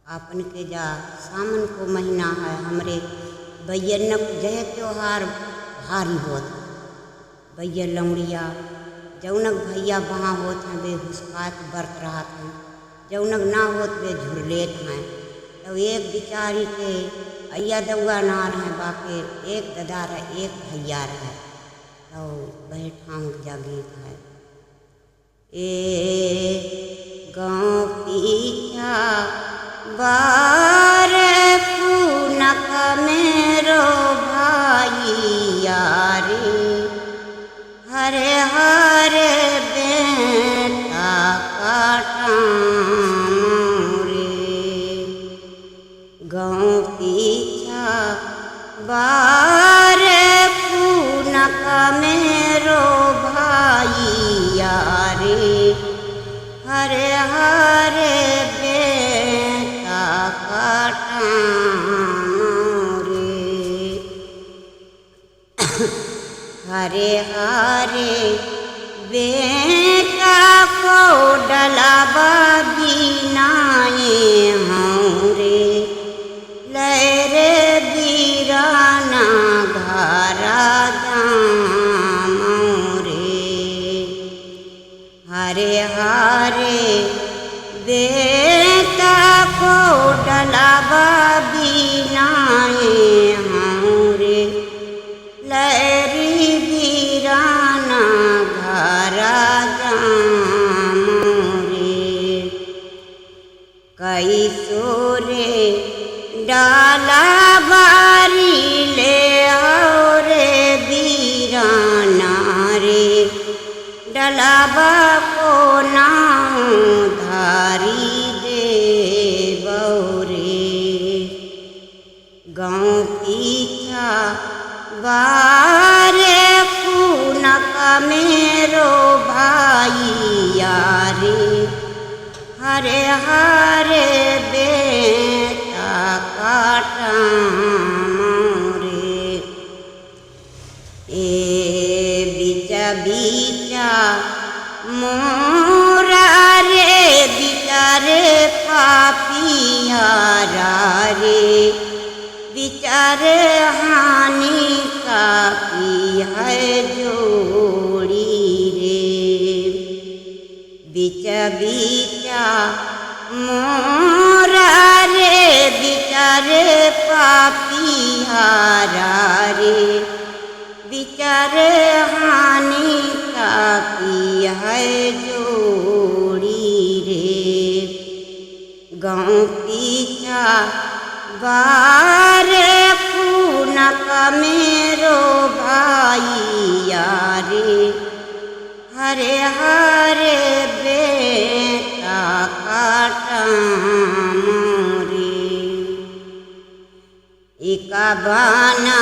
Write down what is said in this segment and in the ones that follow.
आपन के जा सावन को महीना है हमरे बैयन जय त्योहार भारी होत बैया लौड़िया जौनक भैया वहाँ होत हैं वे हुस्कात बरत रहत हैं, जौनक ना होत वे झुरलेत हैं। तो एक बिचारी के अय्या दौआ ना रहे बाके एक ददा रहे एक भैया रहे। तो वह ठांग जागीत है ए गाँव पीछा बार पूनक मेरो भाई यारी हरे हरे बेटा काटा मोरे गाँव पीछा बार पूनक मेरो भाई यारी हरे हरे बेटा काटा मोरे हरे हरे बेटा को डलावा बिनाए हमरे लहरे बीराना घरा मोरे हरे हरे बेटा को डलावा बिनाए हमरे लहरी बीराना घरा मोरे कई सोरे डाला बारी ले और बीराना रे डलावा को नाम धारी दे बौरे गाँव पीछा बारे पूनक मेरो भाई यारी हरे हरे बेटा काटा मोरे ए बीचा बीचा मोरा रे बिचारे पापियारा रे बिचारे हानि का की है जोड़ी रे बिचा बिचा मोरा रे बिचारे पापियारा रे बिचारे हानि का की है जोड़ी रे गाँव पीछा बारे पूनक मेरो भाई यारी हरे हरे बेटा काटा मोरे एका बाना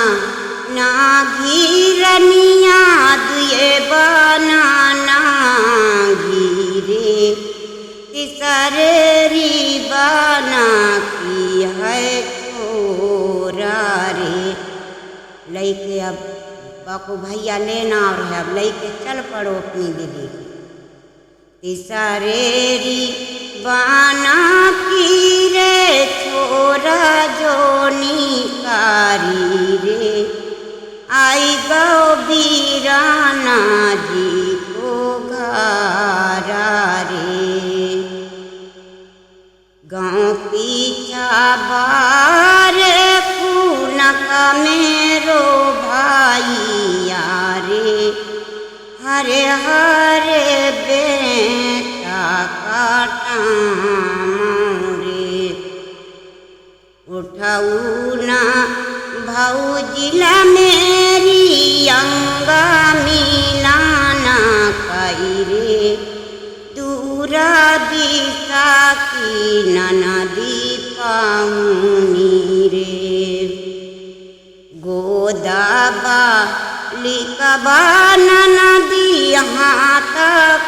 ना घीरनिया दुए बाना ना घीरे तिसरे री बाना की है छोरा रे लैके अब बाको भैया लेना और है अब लैके चल पड़ो अपनी दीदी तिसरे री बाना की रे छोरा जोनी कारी रे आई गो बीराना जी को घरा रे गाँव पीछा बारे पूनक मेरो भाई यारे हरे हरे बेटा काटा मोरे उठाऊ ना भौजिला मेरी अंगा मिलाना कई रे दूरा दिशा की ननदी पाऊनी रे गोदाबा लिखबा ननदी हाथ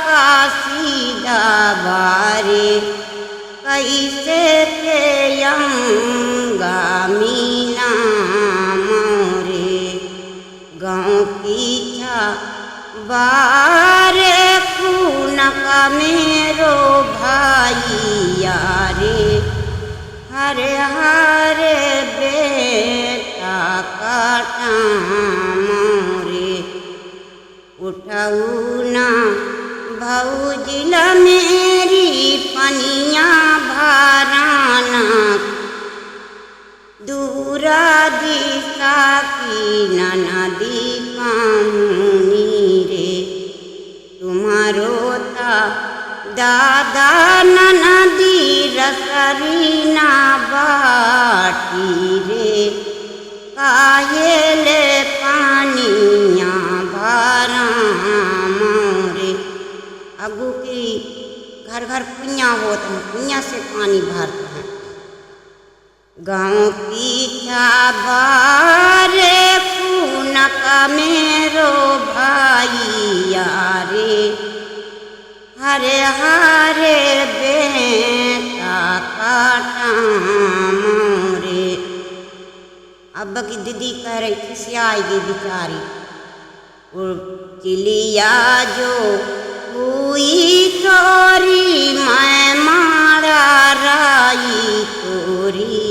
का सीधा बारे कैसे के अंगा मीना मोरे गाँव पीछा बारे पूनक मेरो भाई यारे काटा मोरे उठाऊ ना भौजिला मेरी पनिया भराना दूरा दिशा की नदी पामुनी रे तुम्हारो ता दादा नदी रसरीना बाटी रे काहेले पानिया भरा मोरे अगू की घर घर कुइयाँ होता है, कुइयाँ से पानी भरते हैं। गाँव की छाबारे पूनक मेरो भाई यारे हरे हरे बेटा काटा मोरे। अब की दीदी कह रही खिसिया आएगी बेचारी चिलिया जो हुई चोरी मैं मारा राई तोरी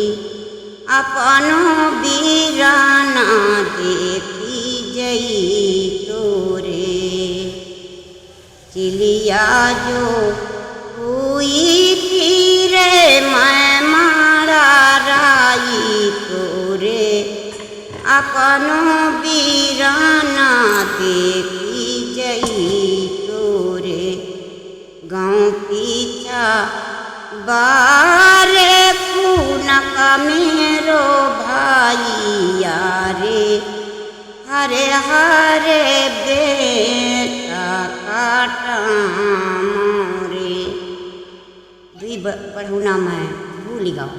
अपनो बीराना देखी जई तोरे चिलिया जो हुई थी रे मैं मारा राई तोरे अपनो बीराना देखी जई तोरे। गाँव पीछा बारे पूनक मेरो भाई यारे हरे हरे बेटा काटा मोरे। दुई पढ़ुना मैं भूल गया।